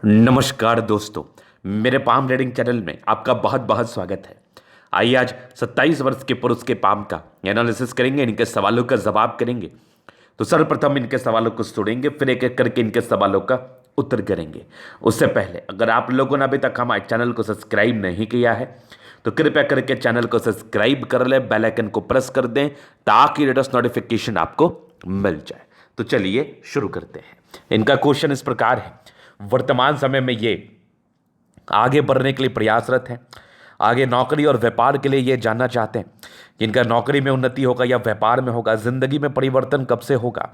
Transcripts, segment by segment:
नमस्कार दोस्तों, मेरे पाम रीडिंग चैनल में आपका बहुत बहुत स्वागत है। आइए आज 27 वर्ष के पुरुष के पाम का एनालिसिस करेंगे, इनके सवालों का जवाब करेंगे। तो सर्वप्रथम इनके सवालों को सुनेंगे, फिर एक एक करके इनके सवालों का उत्तर करेंगे। उससे पहले अगर आप लोगों ने अभी तक हमारे चैनल को सब्सक्राइब नहीं किया है तो कृपया करके चैनल को सब्सक्राइब कर ले, बेल आइकन को प्रेस कर दें ताकि लेटेस्ट नोटिफिकेशन आपको मिल जाए। तो चलिए शुरू करते हैं। इनका क्वेश्चन इस प्रकार है, वर्तमान समय में ये आगे बढ़ने के लिए प्रयासरत हैं। आगे नौकरी और व्यापार के लिए ये जानना चाहते हैं कि इनका नौकरी में उन्नति होगा या व्यापार में होगा, ज़िंदगी में परिवर्तन कब से होगा।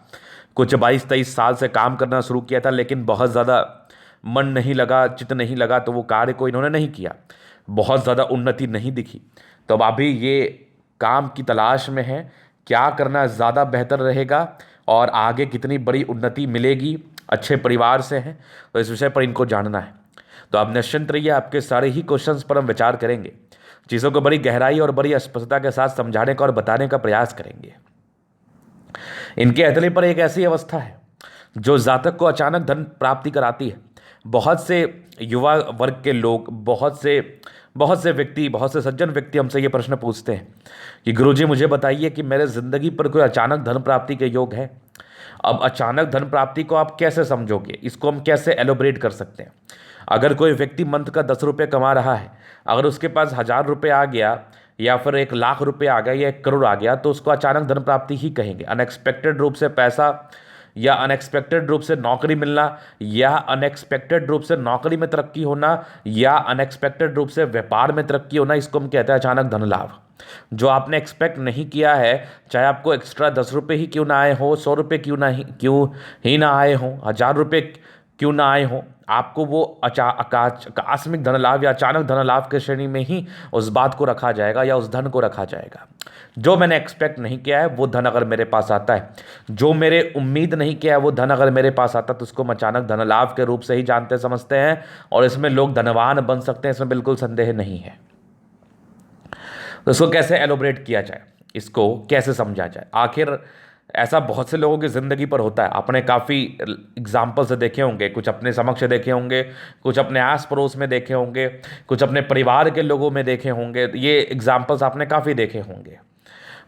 कुछ 22-23 साल से काम करना शुरू किया था, लेकिन बहुत ज़्यादा मन नहीं लगा, चित्त नहीं लगा, तो वो कार्य को इन्होंने नहीं किया, बहुत ज़्यादा उन्नति नहीं दिखी। तो अब अभी ये काम की तलाश में है, क्या करना ज़्यादा बेहतर रहेगा और आगे कितनी बड़ी उन्नति मिलेगी। अच्छे परिवार से हैं तो इस विषय पर इनको जानना है। तो आप निश्चिंत रहिए, आपके सारे ही क्वेश्चंस पर हम विचार करेंगे, चीज़ों को बड़ी गहराई और बड़ी स्पष्टता के साथ समझाने का और बताने का प्रयास करेंगे। इनके हथेली पर एक ऐसी अवस्था है जो जातक को अचानक धन प्राप्ति कराती है। बहुत से युवा वर्ग के लोग, बहुत से व्यक्ति, बहुत से सज्जन व्यक्ति हमसे ये प्रश्न पूछते हैं कि गुरुजी मुझे बताइए कि मेरे ज़िंदगी पर कोई अचानक धन प्राप्ति के योग है। अब अचानक धन प्राप्ति को आप कैसे समझोगे, इसको हम कैसे एलोबरेट कर सकते हैं। अगर कोई व्यक्ति मंथ का 10 रुपये कमा रहा है, अगर उसके पास 1000 रुपये आ गया या फिर 1 लाख रुपये आ गया या 1 करोड़ आ गया, तो उसको अचानक धन प्राप्ति ही कहेंगे। अनएक्सपेक्टेड रूप से पैसा या अनएक्सपेक्टेड रूप से नौकरी मिलना या अनएक्सपेक्टेड रूप से नौकरी में तरक्की होना या अनएक्सपेक्टेड रूप से व्यापार में तरक्की होना, इसको हम कहते हैं अचानक धन लाभ। जो आपने एक्सपेक्ट नहीं किया है, चाहे आपको एक्स्ट्रा 10 रुपये ही क्यों ना आए हो, 100 रुपये क्यों ही ना आए हो, 1000 रुपये क्यों ना आए हो, आपको वो आकस्मिक धन लाभ या अचानक धन लाभ के श्रेणी में ही उस बात को रखा जाएगा या उस धन को रखा जाएगा। जो मैंने एक्सपेक्ट नहीं किया है वो धन अगर मेरे पास आता है, जो मेरे उम्मीद नहीं किया है वो धन अगर मेरे पास आता है, तो उसको हम अचानक धन लाभ के रूप से ही जानते समझते हैं और इसमें लोग धनवान बन सकते हैं, इसमें बिल्कुल संदेह नहीं है। तो इसको कैसे एलोबरेट किया जाए, इसको कैसे समझा जाए। आखिर ऐसा बहुत से लोगों की ज़िंदगी पर होता है। आपने काफ़ी एग्जाम्पल से देखे होंगे, कुछ अपने समक्ष देखे होंगे, कुछ अपने आस पड़ोस में देखे होंगे, कुछ अपने परिवार के लोगों में देखे होंगे। ये एग्जाम्पल्स आपने काफ़ी देखे होंगे।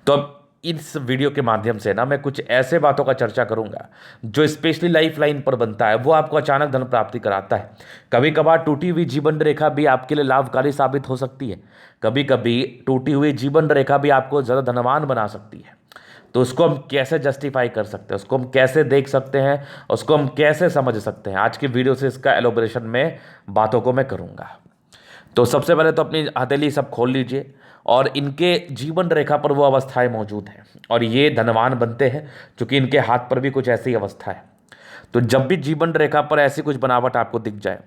तो अब इस वीडियो के माध्यम से ना मैं कुछ ऐसे बातों का चर्चा करूंगा जो स्पेशली लाइफ लाइन पर बनता है, वो आपको अचानक धन प्राप्ति कराता है। कभी कभार टूटी हुई जीवन रेखा भी आपके लिए लाभकारी साबित हो सकती है। कभी कभी टूटी हुई जीवन रेखा भी आपको ज़्यादा धनवान बना सकती है। तो उसको हम कैसे जस्टिफाई कर सकते हैं, उसको हम कैसे देख सकते हैं, उसको हम कैसे समझ सकते हैं, आज की वीडियो से इसका एलोबरेशन में बातों को मैं करूँगा। तो सबसे पहले तो अपनी हथेली सब खोल लीजिए और इनके जीवन रेखा पर वो अवस्थाएं मौजूद हैं और ये धनवान बनते हैं क्योंकि इनके हाथ पर भी कुछ ऐसी अवस्था है। तो जब भी जीवन रेखा पर ऐसी कुछ बनावट आपको दिख जाए,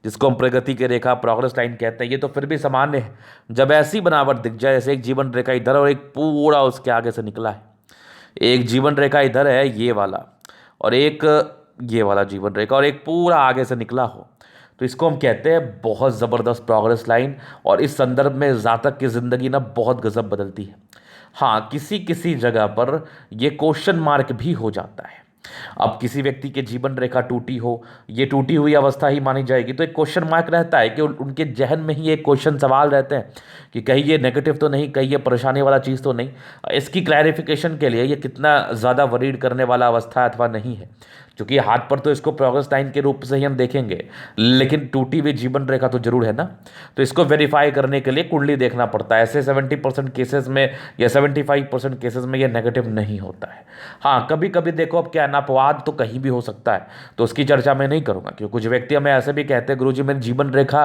जिसको हम प्रगति की रेखा, प्रोग्रेस लाइन कहते हैं, ये तो फिर भी सामान्य है। जब ऐसी बनावट दिख जाए, जैसे एक जीवन रेखा इधर और एक पूरा उसके आगे से निकला है, एक जीवन रेखा इधर है ये वाला और एक ये वाला जीवन रेखा और एक पूरा आगे से निकला हो, तो इसको हम कहते हैं बहुत ज़बरदस्त प्रोग्रेस लाइन। और इस संदर्भ में जातक की ज़िंदगी ना बहुत गजब बदलती है। हाँ, किसी किसी जगह पर यह क्वेश्चन मार्क भी हो जाता है। अब किसी व्यक्ति के जीवन रेखा टूटी हो, ये टूटी हुई अवस्था ही मानी जाएगी, तो एक क्वेश्चन मार्क रहता है कि उनके जहन में ही एक क्वेश्चन सवाल रहते हैं कि कहीं ये नेगेटिव तो नहीं, कहीं ये परेशानी वाला चीज़ तो नहीं। इसकी क्लैरिफिकेशन के लिए ये कितना ज़्यादा वरीड करने वाला अवस्था है अथवा नहीं है, क्योंकि हाथ पर तो इसको प्रोग्रेस लाइन के रूप से ही हम देखेंगे, लेकिन टूटी हुई जीवन रेखा तो जरूर है ना। तो इसको वेरीफाई करने के लिए कुंडली देखना पड़ता है। ऐसे 70% केसेस में या 75% केसेस में ये नेगेटिव नहीं होता है। हाँ, कभी कभी देखो, अब क्या अपवाद तो कहीं भी हो सकता है, तो उसकी चर्चा मैं नहीं करूंगा, क्योंकि कुछ व्यक्ति हमें ऐसे भी कहते हैं गुरुजी मेरी जीवन रेखा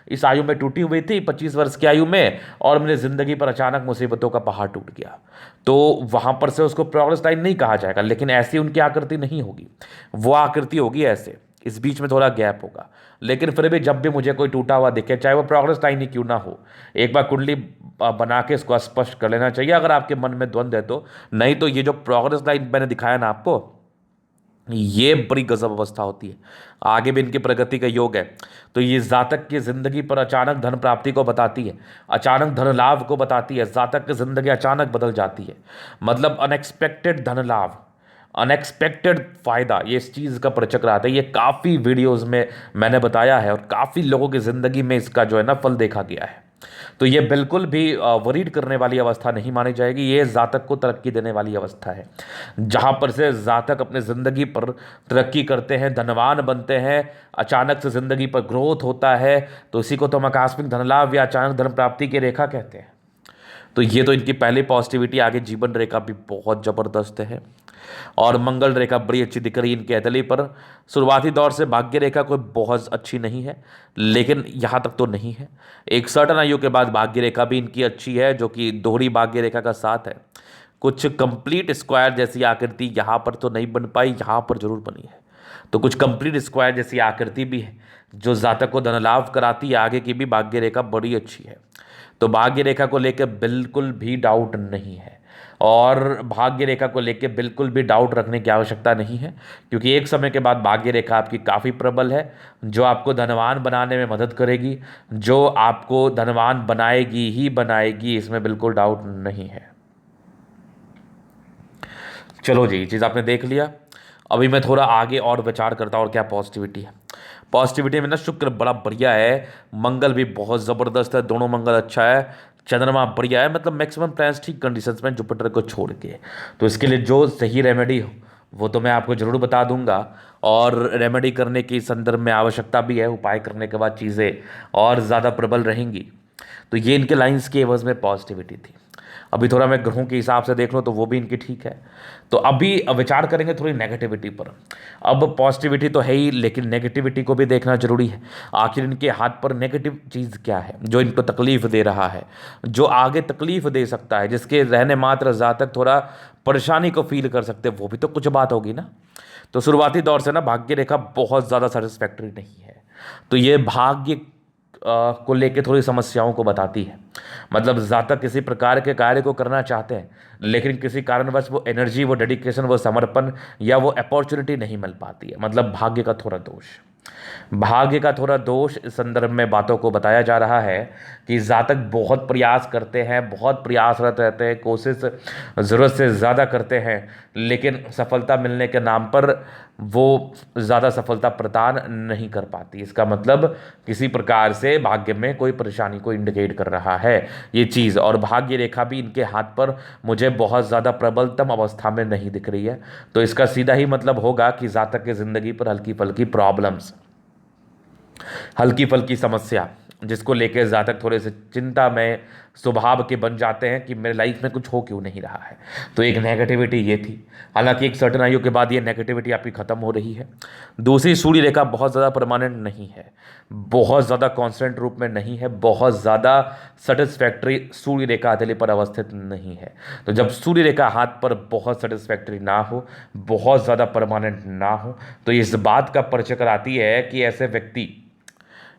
इस आयु में टूटी हुई थी, 25 वर्ष की आयु में, और मेरी जिंदगी पर अचानक मुसीबतों का पहाड़ टूट गया। तो वहां पर से उसको प्रोग्रेस लाइन नहीं कहा जाएगा, लेकिन ऐसी उनकी आकृति नहीं होगी, वो आकृति होगी ऐसे, इस बीच में थोड़ा गैप होगा। लेकिन फिर भी जब भी मुझे कोई टूटा हुआ दिखे, चाहे वो प्रोग्रेस लाइन ही क्यों ना हो, एक बार कुंडली बना के इसको स्पष्ट कर लेना चाहिए अगर आपके मन में द्वंद्व है तो। नहीं तो ये जो प्रोग्रेस लाइन मैंने दिखाया ना आपको, ये बड़ी गजब अवस्था होती है। आगे भी इनकी प्रगति का योग है। तो ये जातक की जिंदगी पर अचानक धन प्राप्ति को बताती है, अचानक धन लाभ को बताती है। जातक की जिंदगी अचानक बदल जाती है, मतलब अनएक्सपेक्टेड धन लाभ, अनएक्सपेक्टेड फ़ायदा, ये इस चीज़ का प्रचक्र आता है। ये काफ़ी वीडियोस में मैंने बताया है और काफ़ी लोगों की ज़िंदगी में इसका जो है ना फल देखा गया है। तो ये बिल्कुल भी वरीड करने वाली अवस्था नहीं मानी जाएगी। ये जातक को तरक्की देने वाली अवस्था है, जहाँ पर से जातक अपने ज़िंदगी पर तरक्की करते हैं, धनवान बनते हैं, अचानक से ज़िंदगी पर ग्रोथ होता है। तो इसी को तो हम आकस्मिक धन लाभ या अचानक धन प्राप्ति की रेखा कहते हैं। तो ये तो इनकी पहली पॉजिटिविटी। आगे जीवन रेखा भी बहुत ज़बरदस्त है और मंगल रेखा बड़ी अच्छी दिख रही है इनके हथेली पर। शुरुआती दौर से भाग्य रेखा कोई बहुत अच्छी नहीं है, लेकिन यहाँ तक तो नहीं है। एक सर्टन आयु के बाद भाग्य रेखा भी इनकी अच्छी है, जो कि दोहरी भाग्य रेखा का साथ है। कुछ कंप्लीट स्क्वायर जैसी आकृति यहाँ पर तो नहीं बन पाई, यहाँ पर जरूर बनी है। तो कुछ कंप्लीट स्क्वायर जैसी आकृति भी है जो जातक को धन लाभ कराती है। आगे की भी भाग्य रेखा बड़ी अच्छी है। तो भाग्य रेखा को लेकर बिल्कुल भी डाउट नहीं है और भाग्य रेखा को लेकर बिल्कुल भी डाउट रखने की आवश्यकता नहीं है, क्योंकि एक समय के बाद भाग्य रेखा आपकी काफ़ी प्रबल है, जो आपको धनवान बनाने में मदद करेगी, जो आपको धनवान बनाएगी ही बनाएगी, इसमें बिल्कुल डाउट नहीं है। चलो जी, ये चीज़ आपने देख लिया। अभी मैं थोड़ा आगे और विचार करता हूँ और क्या पॉजिटिविटी है। पॉजिटिविटी में ना शुक्र बड़ा बढ़िया है, मंगल भी बहुत ज़बरदस्त है, दोनों मंगल अच्छा है, चंद्रमा बढ़िया है, मतलब मैक्सिमम प्लैनेट्स ठीक कंडीशंस में जुपिटर को छोड़ के। तो इसके लिए जो सही रेमेडी हो वो तो मैं आपको ज़रूर बता दूंगा, और रेमेडी करने की संदर्भ में आवश्यकता भी है। उपाय करने के बाद चीज़ें और ज़्यादा प्रबल रहेंगी। तो ये इनके लाइंस के एवज में पॉजिटिविटी थी। अभी थोड़ा मैं ग्रहों के हिसाब से देख लूँ तो वो भी इनकी ठीक है। तो अभी विचार करेंगे थोड़ी नेगेटिविटी पर। अब पॉजिटिविटी तो है ही, लेकिन नेगेटिविटी को भी देखना जरूरी है। आखिर इनके हाथ पर नेगेटिव चीज़ क्या है जो इनको तकलीफ दे रहा है, जो आगे तकलीफ दे सकता है, जिसके रहने मात्र जातक थोड़ा परेशानी को फील कर सकते हैं, वो भी तो कुछ बात होगी ना। तो शुरुआती दौर से ना भाग्य रेखा बहुत ज़्यादा सेटिस्फैक्टरी नहीं है। तो ये भाग्य को लेके थोड़ी समस्याओं को बताती है। मतलब जातक किसी प्रकार के कार्य को करना चाहते हैं, लेकिन किसी कारणवश वो एनर्जी, वो डेडिकेशन, वो समर्पण या वो अपॉर्चुनिटी नहीं मिल पाती है। मतलब भाग्य का थोड़ा दोष। भाग्य का थोड़ा दोष इस संदर्भ में बातों को बताया जा रहा है कि जातक बहुत प्रयास करते हैं, बहुत प्रयासरत रहते हैं, कोशिश ज़रूरत से ज़्यादा करते हैं, लेकिन सफलता मिलने के नाम पर वो ज़्यादा सफलता प्रदान नहीं कर पाती। इसका मतलब किसी प्रकार से भाग्य में कोई परेशानी को इंडिकेट कर रहा है ये चीज़। और भाग्य रेखा भी इनके हाथ पर मुझे बहुत ज़्यादा प्रबलतम अवस्था में नहीं दिख रही है। तो इसका सीधा ही मतलब होगा कि जातक की ज़िंदगी पर हल्की फुल्की प्रॉब्लम्स, हल्की फुल्की समस्या, जिसको लेकर जातक थोड़े से चिंता में स्वभाव के बन जाते हैं कि मेरे लाइफ में कुछ हो क्यों नहीं रहा है। तो एक नेगेटिविटी ये थी। हालांकि एक सर्टन आयु के बाद ये नेगेटिविटी आपकी ख़त्म हो रही है। दूसरी, सूर्य रेखा बहुत ज़्यादा परमानेंट नहीं है, बहुत ज़्यादा कॉन्स्टेंट रूप में नहीं है, बहुत ज़्यादा सेटिस्फैक्ट्री सूर्य रेखा हथेली पर अवस्थित नहीं है। तो जब सूर्य रेखा हाथ पर बहुत सेटिस्फैक्ट्री ना हो, बहुत ज़्यादा परमानेंट ना हो, तो इस बात का परिचय कराती है कि ऐसे व्यक्ति,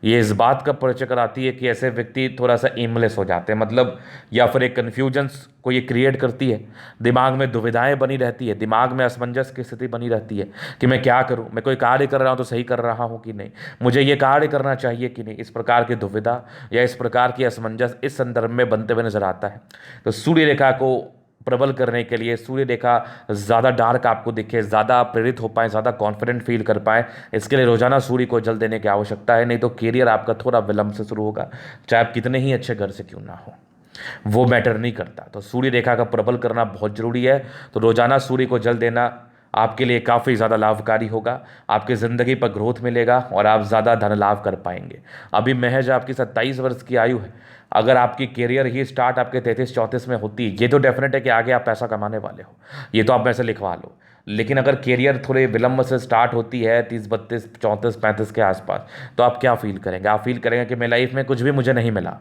ये इस बात का परिचय कराती है कि ऐसे व्यक्ति थोड़ा सा एमलेस हो जाते हैं। मतलब या फिर एक कन्फ्यूजन्स को ये क्रिएट करती है, दिमाग में दुविधाएं बनी रहती है, दिमाग में असमंजस की स्थिति बनी रहती है कि मैं क्या करूं, मैं कोई कार्य कर रहा हूं तो सही कर रहा हूं कि नहीं, मुझे ये कार्य करना चाहिए कि नहीं। इस प्रकार की दुविधा या इस प्रकार की असमंजस इस संदर्भ में बनते हुए नजर आता है। तो सूर्य रेखा को प्रबल करने के लिए, सूर्य रेखा ज़्यादा डार्क आपको दिखे, ज़्यादा प्रेरित हो पाए, ज़्यादा कॉन्फिडेंट फील कर पाए, इसके लिए रोजाना सूर्य को जल देने की आवश्यकता है। नहीं तो कैरियर आपका थोड़ा विलंब से शुरू होगा, चाहे आप कितने ही अच्छे घर से क्यों ना हो, वो मैटर नहीं करता। तो सूर्य रेखा का प्रबल करना बहुत जरूरी है। तो रोजाना सूर्य को जल देना आपके लिए काफ़ी ज़्यादा लाभकारी होगा, आपकी ज़िंदगी पर ग्रोथ मिलेगा और आप ज़्यादा धन लाभ कर पाएंगे। अभी महज आपकी 27 वर्ष की आयु है। अगर आपकी करियर ही स्टार्ट आपके 33-34 में होती, ये तो डेफिनेट है कि आगे आप पैसा कमाने वाले हो, ये तो आप में से लिखवा लो। लेकिन अगर करियर थोड़े विलंब से स्टार्ट होती है 30, 32, 34, 35 के आसपास, तो आप क्या फील करेंगे? आप फील करेंगे कि मेरी लाइफ में कुछ भी मुझे नहीं मिला,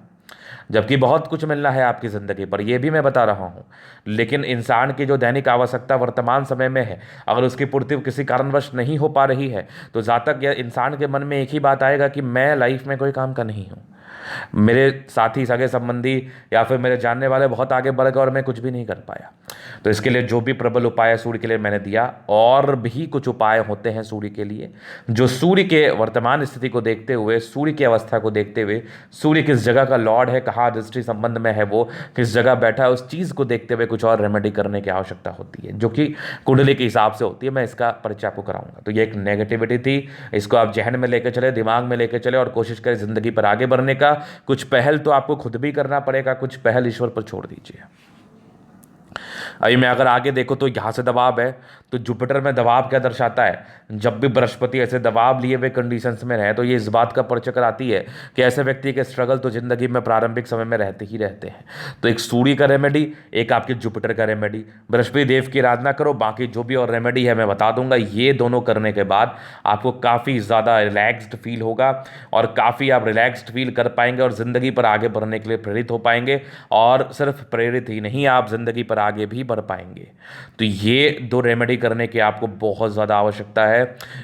जबकि बहुत कुछ मिलना है आपकी ज़िंदगी पर, यह भी मैं बता रहा हूँ। लेकिन इंसान की जो दैनिक आवश्यकता वर्तमान समय में है, अगर उसकी पूर्ति किसी कारणवश नहीं हो पा रही है, तो जातक या इंसान के मन में एक ही बात आएगा कि मैं लाइफ में कोई काम का नहीं हूँ, मेरे साथी सगे संबंधी या फिर मेरे जानने वाले बहुत आगे बढ़ गए और मैं कुछ भी नहीं कर पाया। तो इसके लिए जो भी प्रबल उपाय है सूर्य के लिए मैंने दिया, और भी कुछ उपाय होते हैं सूर्य के लिए, जो सूर्य के वर्तमान स्थिति को देखते हुए, सूर्य की अवस्था को देखते हुए, सूर्य किस जगह का लॉर्ड है, कहाँ दृष्टि संबंध में है, वो किस जगह बैठा है, उस चीज़ को देखते हुए कुछ और रेमेडी करने की आवश्यकता होती है, जो कि कुंडली के हिसाब से होती है। मैं इसका परिचय आपको कराऊंगा। तो ये एक नेगेटिविटी थी, इसको आप जहन में लेकर चले, दिमाग में लेकर चले और कोशिश करें जिंदगी पर आगे बढ़ने का। कुछ पहल तो आपको खुद भी करना पड़ेगा, कुछ पहल ईश्वर पर छोड़ दीजिए। अभी मैं अगर आगे देखो तो यहाँ से दबाव है, तो जुपिटर में दबाव क्या दर्शाता है? जब भी बृहस्पति ऐसे दबाव लिए हुए कंडीशंस में रहे तो ये इस बात का परिचय कराती है कि ऐसे व्यक्ति के स्ट्रगल तो जिंदगी में प्रारंभिक समय में रहते ही रहते हैं। तो एक सूर्य का रेमेडी, एक आपके जुपिटर का रेमेडी, बृहस्पति देव की आराधना करो, बाकी जो भी और रेमेडी है मैं बता दूंगा। ये दोनों करने के बाद आपको काफ़ी ज़्यादा रिलैक्स्ड फील होगा और काफ़ी आप रिलैक्स्ड फील कर पाएंगे और ज़िंदगी पर आगे बढ़ने के लिए प्रेरित हो पाएंगे। और सिर्फ प्रेरित ही नहीं, आप ज़िंदगी पर आगे भी बढ़ पाएंगे। तो ये दो रेमेडी करने की आपको बहुत ज़्यादा आवश्यकता है।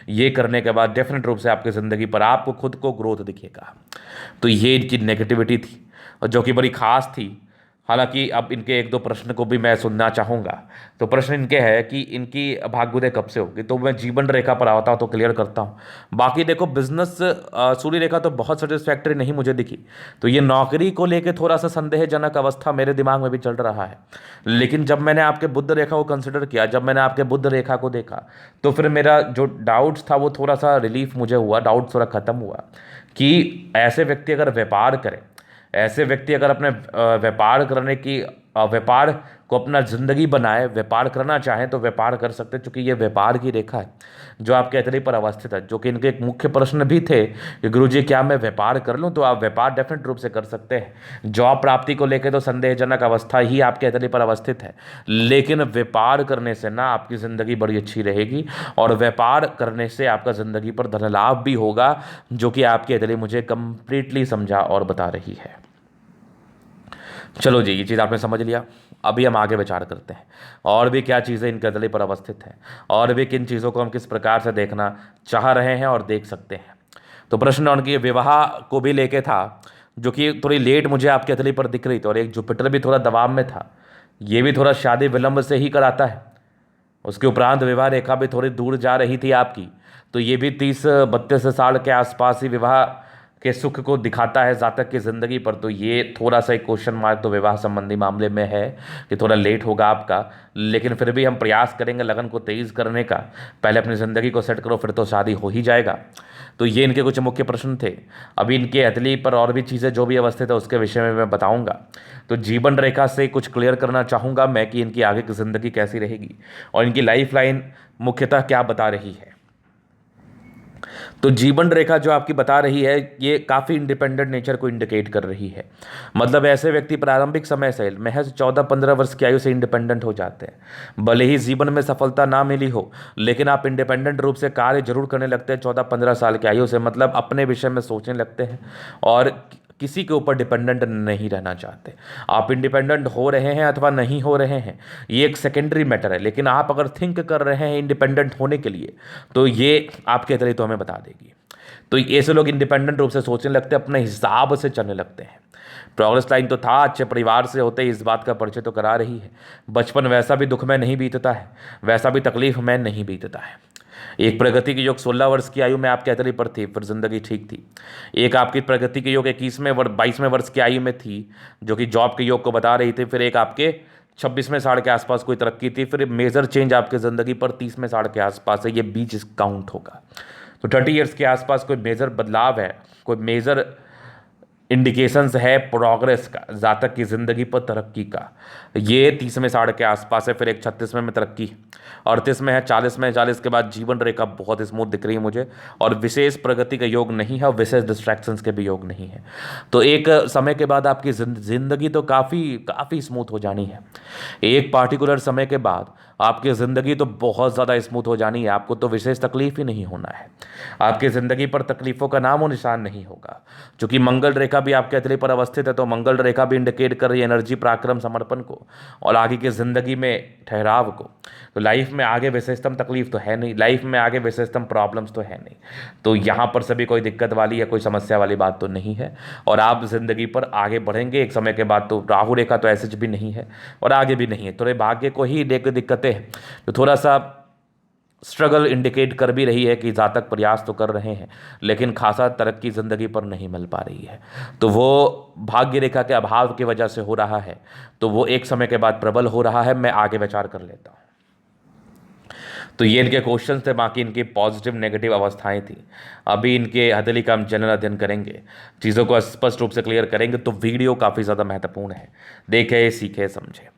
ये करने के बाद डेफिनेट रूप से आपकी ज़िंदगी पर आपको खुद को ग्रोथ दिखेगा। तो ये इनकी नेगेटिविटी थी और जो कि बड़ी खास थी। हालांकि अब इनके एक दो प्रश्न को भी मैं सुनना चाहूँगा। तो प्रश्न इनके है कि इनकी भाग्योदय कब से होगी, तो मैं जीवन रेखा पर आता हूँ तो क्लियर करता हूँ। बाकी देखो बिजनेस सूर्य रेखा तो बहुत सेटिस्फैक्टरी नहीं मुझे दिखी, तो ये नौकरी को लेके थोड़ा सा संदेहजनक अवस्था मेरे दिमाग में भी चल रहा है। लेकिन जब मैंने आपके बुध रेखा को कंसिडर किया, जब मैंने आपके बुध रेखा को देखा, तो फिर मेरा जो डाउट्स था वो थोड़ा सा रिलीफ मुझे हुआ, डाउट थोड़ा खत्म हुआ कि ऐसे व्यक्ति अगर व्यापार करें, ऐसे व्यक्ति अगर अपने व्यापार करने की व्यापार को अपना ज़िंदगी बनाए, व्यापार करना चाहें तो व्यापार कर सकते हैं, क्योंकि ये व्यापार की रेखा है जो आपके अतरी पर अवस्थित है। जो कि इनके एक मुख्य प्रश्न भी थे कि गुरुजी क्या मैं व्यापार कर लूं, तो आप व्यापार डेफिनेट रूप से कर सकते हैं। जॉब प्राप्ति को लेकर तो संदेहजनक अवस्था ही आपके अतरी पर अवस्थित है, लेकिन व्यापार करने से ना आपकी ज़िंदगी बड़ी अच्छी रहेगी और व्यापार करने से आपका ज़िंदगी पर धन लाभ भी होगा, जो कि आपकी अतरी मुझे कंप्लीटली समझा और बता रही है। चलो जी, ये चीज़ आपने समझ लिया। अभी हम आगे विचार करते हैं और भी क्या चीज़ें इन कदली पर अवस्थित हैं और भी किन चीज़ों को हम किस प्रकार से देखना चाह रहे हैं और देख सकते हैं। तो प्रश्न उनकी विवाह को भी लेके था, जो कि थोड़ी लेट मुझे आपके अतली पर दिख रही थी, और एक जुपिटर भी थोड़ा दबाव में था। ये भी थोड़ा शादी विलंब से ही कराता है। उसके उपरांत विवाह रेखा भी थोड़ी दूर जा रही थी आपकी, तो ये भी 30-32 साल के आसपास ही विवाह के सुख को दिखाता है जातक की ज़िंदगी पर। तो ये थोड़ा सा एक क्वेश्चन मार्क तो विवाह संबंधी मामले में है कि थोड़ा लेट होगा आपका, लेकिन फिर भी हम प्रयास करेंगे लगन को तेज़ करने का। पहले अपनी ज़िंदगी को सेट करो, फिर तो शादी हो ही जाएगा। तो ये इनके कुछ मुख्य प्रश्न थे। अभी इनके अतली पर और भी चीज़ें जो भी अवस्थित है उसके विषय में मैं बताऊंगा। तो जीवन रेखा से कुछ क्लियर करना चाहूँगा मैं कि इनकी आगे की ज़िंदगी कैसी रहेगी और इनकी लाइफ लाइन मुख्यतः क्या बता रही है। तो जीवन रेखा जो आपकी बता रही है ये काफ़ी इंडिपेंडेंट नेचर को इंडिकेट कर रही है। मतलब ऐसे व्यक्ति प्रारंभिक समय से महज 14-15 वर्ष की आयु से इंडिपेंडेंट हो जाते हैं। भले ही जीवन में सफलता ना मिली हो, लेकिन आप इंडिपेंडेंट रूप से कार्य जरूर करने लगते हैं 14-15 साल की आयु से। मतलब अपने विषय में सोचने लगते हैं और किसी के ऊपर डिपेंडेंट नहीं रहना चाहते। आप इंडिपेंडेंट हो रहे हैं अथवा नहीं हो रहे हैं ये एक सेकेंडरी मैटर है, लेकिन आप अगर थिंक कर रहे हैं इंडिपेंडेंट होने के लिए तो ये आपके तरीके तो हमें बता देगी। तो ऐसे लोग इंडिपेंडेंट रूप से सोचने लगते हैं, अपने हिसाब से चलने लगते हैं। प्रोग्रेस लाइन तो था, अच्छे परिवार से होते इस बात का परिचय तो करा रही है। बचपन वैसा भी दुख में नहीं बीतता है, वैसा भी तकलीफ में नहीं बीतता है। एक प्रगति की योग 16 वर्ष की आयु में आपके अतरी पर थी, फिर जिंदगी ठीक थी। एक आपकी प्रगति के योग 22वें वर्ष की आयु में थी, जो कि जॉब के योग को बता रही थी। फिर एक आपके 26वें साल के आसपास कोई तरक्की थी। फिर मेजर चेंज आपकी ज़िंदगी पर 30वें साल के आसपास है, ये बीच काउंट होगा। तो 30 ईयर्स के आसपास कोई मेजर बदलाव है, कोई मेजर इंडिकेशंस है प्रोग्रेस का, जातक की ज़िंदगी पर तरक्की का, ये 30वें साल के आसपास है। फिर एक 36वें में तरक्की, 38 में है, 40 में, 40 के बाद जीवन रेखा बहुत स्मूथ दिख रही है मुझे, और विशेष प्रगति का योग नहीं है और विशेष डिस्ट्रैक्शंस के भी योग नहीं है। तो एक समय के बाद आपकी ज़िंदगी तो काफ़ी स्मूथ हो जानी है। एक पार्टिकुलर समय के बाद आपकी ज़िंदगी तो बहुत ज़्यादा स्मूथ हो जानी है, आपको तो विशेष तकलीफ ही नहीं होना है। आपकी ज़िंदगी पर तकलीफ़ों का नामो निशान नहीं होगा। चूंकि मंगल रेखा भी आपके हथेली पर अवस्थित है, तो मंगल रेखा भी इंडिकेट कर रही है एनर्जी, पराक्रम, समर्पण को और आगे की ज़िंदगी में ठहराव को। तो लाइफ में आगे विशेषतम तकलीफ तो है नहीं, लाइफ में आगे विशेषतम प्रॉब्लम्स तो है नहीं। तो यहाँ पर सभी कोई दिक्कत वाली या कोई समस्या वाली बात तो नहीं है और आप ज़िंदगी पर आगे बढ़ेंगे एक समय के बाद। तो राहु रेखा तो ऐसे भी नहीं है और आगे भी नहीं है, थोड़े भाग्य को ही लेकर दिक्कतें हैं, तो थोड़ा सा स्ट्रगल इंडिकेट कर भी रही है कि जातक प्रयास तो कर रहे हैं लेकिन खासा तरक्की ज़िंदगी पर नहीं मिल पा रही है। तो वो भाग्य रेखा के अभाव की वजह से हो रहा है, तो वो एक समय के बाद प्रबल हो रहा है। मैं आगे विचार कर लेता हूँ। तो ये इनके क्वेश्चन थे, बाकी इनकी पॉजिटिव नेगेटिव अवस्थाएं थी। अभी इनके हथेली का हम जनरल अध्ययन करेंगे, चीज़ों को स्पष्ट रूप से क्लियर करेंगे। तो वीडियो काफ़ी ज़्यादा महत्वपूर्ण है, देखे सीखे समझे।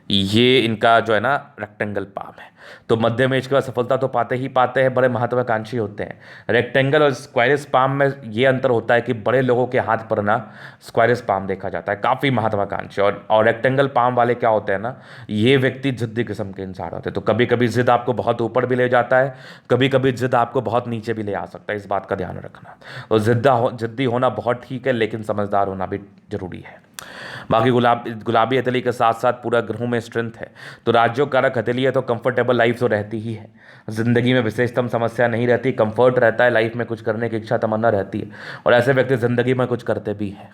ये इनका जो है ना रेक्टेंगल पाम है, तो मध्यम एज के बाद सफलता तो पाते ही पाते हैं, बड़े महत्वाकांक्षी होते हैं। रेक्टेंगल और स्क्वायरस पाम में ये अंतर होता है कि बड़े लोगों के हाथ पर ना स्क्वायरस पाम देखा जाता है, काफ़ी महत्वाकांक्षी। और रेक्टेंगल पाम वाले क्या होते हैं ना, ये व्यक्ति जिद्दी किस्म के इंसान होते हैं। तो कभी कभी जिद आपको बहुत ऊपर भी ले जाता है, कभी कभी जिद आपको बहुत नीचे भी ले आ सकता है, इस बात का ध्यान रखना। और जिद्दी होना बहुत ठीक है, लेकिन समझदार होना भी जरूरी है। बाकी गुलाबी हथेली के साथ साथ पूरा ग्रहों में स्ट्रेंथ है, तो राज्यों कारक हथेली है, तो कंफर्टेबल लाइफ तो रहती ही है। जिंदगी में विशेषतम समस्या नहीं रहती, कंफर्ट रहता है, लाइफ में कुछ करने की इच्छा तमन्ना रहती है और ऐसे व्यक्ति जिंदगी में कुछ करते भी हैं।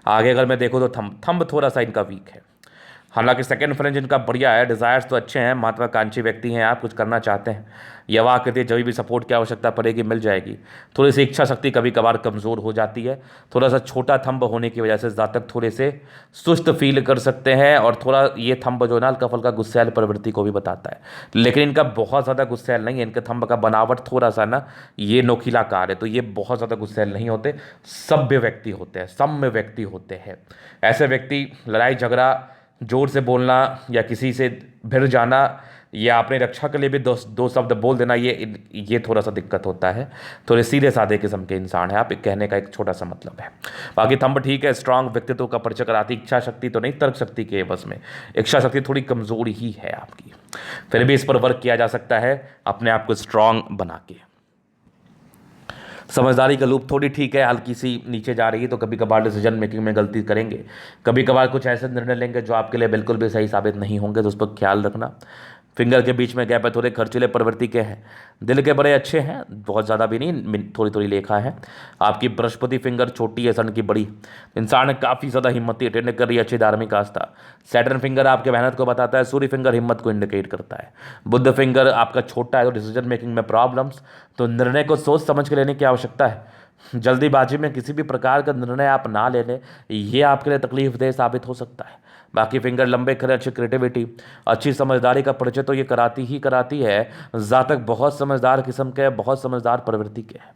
आगे अगर मैं देखूँ तो थंब थोड़ा सा इनका वीक है, हालांकि सेकंड फ्रेंच इनका बढ़िया है, डिज़ायर्स तो अच्छे हैं, महत्वाकांक्षी व्यक्ति हैं, आप कुछ करना चाहते हैं। यवा आकृति जब भी सपोर्ट की आवश्यकता पड़ेगी मिल जाएगी। थोड़ी सी इच्छा शक्ति कभी कभार कमज़ोर हो जाती है, थोड़ा सा छोटा थंब होने की वजह से जातक थोड़े से सुस्त फील कर सकते हैं और थोड़ा ये थंब जो है ना हल्का फुल्का गुस्सैल प्रवृत्ति को भी बताता है, लेकिन इनका बहुत ज़्यादा गुस्सैल नहीं है। इनके थंब का बनावट थोड़ा सा ना ये नोखिलाकार है, तो ये बहुत ज़्यादा गुस्सैल नहीं होते, सभ्य व्यक्ति होते हैं, सौम्य व्यक्ति होते हैं। ऐसे व्यक्ति लड़ाई झगड़ा, जोर से बोलना या किसी से भिड़ जाना या अपने रक्षा के लिए भी दो शब्द बोल देना, ये थोड़ा सा दिक्कत होता है। थोड़े सीधे साधे किस्म के इंसान है आप, एक कहने का एक छोटा सा मतलब है। बाकी थंब ठीक है, स्ट्रांग व्यक्तित्व का परिचय कराती। इच्छा शक्ति तो नहीं, तर्क शक्ति के बस में, इच्छा शक्ति थोड़ी कमजोर ही है आपकी, फिर भी इस पर वर्क किया जा सकता है अपने आप को स्ट्रांग बना के। समझदारी का लूप थोड़ी ठीक है, हल्की सी नीचे जा रही है, तो कभी कभार डिसीजन मेकिंग में गलती करेंगे, कभी कभार कुछ ऐसे निर्णय लेंगे जो आपके लिए बिल्कुल भी सही साबित नहीं होंगे, तो उस पर ख्याल रखना। फिंगर के बीच में गैप है, थोड़े खर्चीले प्रवृत्ति के हैं। दिल के बड़े अच्छे हैं, बहुत ज़्यादा भी नहीं, थोड़ी थोड़ी लेखा है। आपकी बृहस्पति फिंगर छोटी है, सन की बड़ी। इंसान काफ़ी ज़्यादा हिम्मती, अटेंड कर रही है, अच्छी धार्मिक आस्था। सैटर्न फिंगर आपके मेहनत को बताता है, सूर्य फिंगर हिम्मत को इंडिकेट करता है। बुध फिंगर आपका छोटा है, तो डिसीजन मेकिंग में प्रॉब्लम्स, तो निर्णय को सोच समझ के लेने की आवश्यकता है। जल्दीबाजी में किसी भी प्रकार का निर्णय आप ना ले लें, ये आपके लिए तकलीफदेह साबित हो सकता है। बाकी फिंगर लंबे खरे, अच्छी क्रिएटिविटी, अच्छी समझदारी का परिचय तो ये कराती ही कराती है। जातक बहुत समझदार किस्म के, बहुत समझदार प्रवृत्ति के हैं।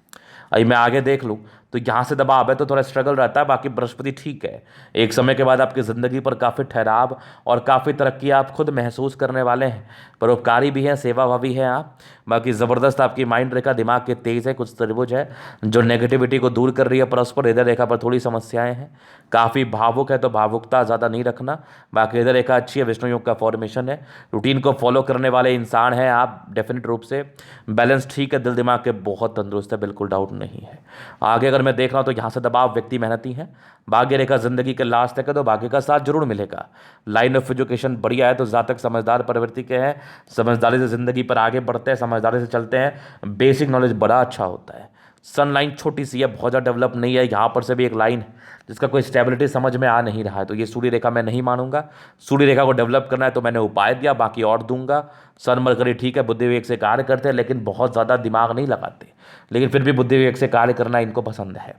अभी मैं आगे देख लूँ तो यहाँ से दबाव है, तो थोड़ा स्ट्रगल रहता है। बाकी बृहस्पति ठीक है, एक समय के बाद आपकी ज़िंदगी पर काफ़ी ठहराव और काफ़ी तरक्की आप खुद महसूस करने वाले हैं। परोपकारी भी हैं, सेवाभावी हैं आप। बाकी ज़बरदस्त आपकी माइंड रेखा, दिमाग के तेज़ है, कुछ त्रिभुज है जो नेगेटिविटी को दूर कर रही है। परस्पर हृदय रेखा पर थोड़ी समस्याएं हैं, काफ़ी भावुक है, तो भावुकता ज़्यादा नहीं रखना। बाकी हृदय रेखा अच्छी है, विष्णु योग का फॉर्मेशन है, रूटीन को फॉलो करने वाले इंसान हैं आप डेफिनेट रूप से। बैलेंस ठीक है, दिल दिमाग के बहुत तंदुरुस्त है, बिल्कुल डाउट नहीं है। आगे अगर मैं देख रहा हूँ तो यहाँ से दबाव, व्यक्ति मेहनती है। भाग्य रेखा जिंदगी के लास्ट तक है, तो भाग्य का साथ जरूर मिलेगा। लाइन ऑफ एजुकेशन बढ़िया है, तो जातक समझदार प्रवृत्ति के हैं, समझदारी से जिंदगी पर आगे बढ़ते हैं, समझदारी से चलते हैं। बेसिक नॉलेज बड़ा अच्छा होता है। सन लाइन छोटी सी है, बहुत ज़्यादा डेवलप नहीं है। यहाँ पर से भी एक लाइन है जिसका कोई स्टेबिलिटी समझ में आ नहीं रहा है, तो ये सूर्य रेखा मैं नहीं मानूंगा। सूर्य रेखा को डेवलप करना है तो मैंने उपाय दिया, बाकी और दूंगा। सन मरकरी ठीक है, बुद्धि विवेक से कार्य करते हैं, लेकिन बहुत ज़्यादा दिमाग नहीं लगाते, लेकिन फिर भी बुद्धि विवेक से कार्य करना इनको पसंद है।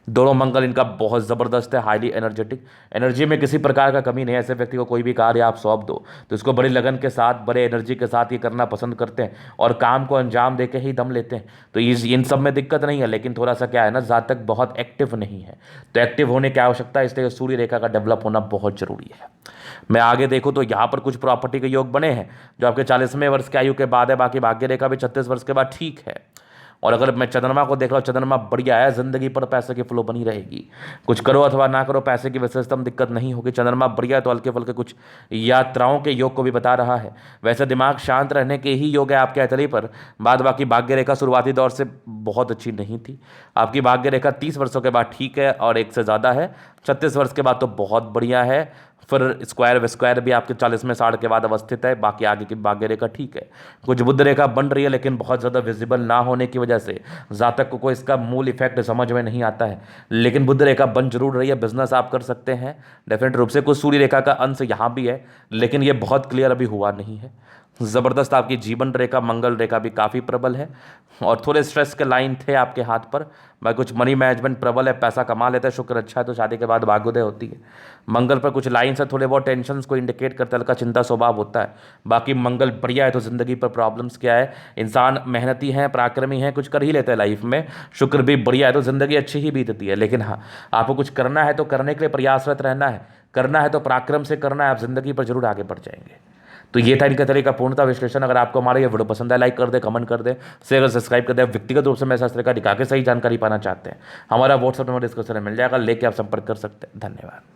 दोनों मंगल इनका बहुत ज़बरदस्त है, हाईली एनर्जेटिक, एनर्जी में किसी प्रकार का कमी नहीं है। ऐसे व्यक्ति को कोई भी कार्य आप सौंप दो तो इसको बड़ी लगन के साथ, बड़े एनर्जी के साथ ये करना पसंद करते हैं और काम को अंजाम देके ही दम लेते हैं। तो इन सब में दिक्कत नहीं है, लेकिन थोड़ा सा क्या है ना, जातक बहुत एक्टिव नहीं है, तो एक्टिव होने की आवश्यकता है, इसलिए सूर्य रेखा का डेवलप होना बहुत जरूरी है। मैं आगे देखूँ तो यहाँ पर कुछ प्रॉपर्टी के योग बने हैं जो आपके 40वें वर्ष की आयु के बाद है। बाकी भाग्य रेखा भी 36 वर्ष के बाद ठीक है। और अगर मैं चंद्रमा को देख रहा हूँ, चंद्रमा बढ़िया है, जिंदगी पर पैसे की फ्लो बनी रहेगी। कुछ करो अथवा ना करो, पैसे की वजह से एकदम दिक्कत नहीं होगी। चंद्रमा बढ़िया है तो हल्के फुल्के कुछ यात्राओं के योग को भी बता रहा है। वैसे दिमाग शांत रहने के ही योग है आपके हथेली पर। बाद बाकी भाग्य रेखा शुरुआती दौर से बहुत अच्छी नहीं थी। आपकी भाग्य रेखा 30 वर्षों के बाद ठीक है और एक से ज़्यादा है। 36 वर्ष के बाद तो बहुत बढ़िया है। फिर स्क्वायर व स्क्वायर भी आपके 40वें साल के बाद अवस्थित है। बाकी आगे की भाग्य रेखा ठीक है। कुछ बुध रेखा बन रही है लेकिन बहुत ज़्यादा विजिबल ना होने की वजह से जातक को इसका मूल इफेक्ट समझ में नहीं आता है। लेकिन बुध रेखा बन जरूर रही है, बिजनेस आप कर सकते हैं डेफिनेट रूप से। कुछ सूर्य रेखा का अंश यहाँ भी है लेकिन ये बहुत क्लियर अभी हुआ नहीं है। ज़बरदस्त आपकी जीवन रेखा, मंगल रेखा भी काफ़ी प्रबल है और थोड़े स्ट्रेस के लाइन थे आपके हाथ पर। मैं कुछ मनी मैनेजमेंट प्रबल है, पैसा कमा लेता है, शुक्र अच्छा है तो शादी के बाद भाग्योदय होती है। मंगल पर कुछ लाइन से थोड़े बहुत टेंशन को इंडिकेट करते, हल्का चिंता स्वभाव होता है। बाकी मंगल बढ़िया है तो ज़िंदगी पर प्रॉब्लम्स क्या है, इंसान मेहनती है, पराक्रमी है, कुछ कर ही लेते हैं लाइफ में। शुक्र भी बढ़िया है तो ज़िंदगी अच्छी ही बीतती है। लेकिन हाँ, आपको कुछ करना है तो करने के लिए प्रयासरत रहना है, करना है तो पराक्रम से करना है, आप ज़िंदगी पर जरूर आगे बढ़ जाएंगे। तो ये था इनका तरीका पूर्णता विश्लेषण। अगर आपको हमारा ये वीडियो पसंद है, लाइक कर दे, कमेंट कर दे, शेयर और सब्सक्राइब कर दे। व्यक्तिगत रूप से मैं शास्त्र का दिखा के सही जानकारी पाना चाहते हैं, हमारा व्हाट्सएप नंबर डिस्क्रिप्शन में मिल जाएगा, लेके आप संपर्क कर सकते हैं। धन्यवाद।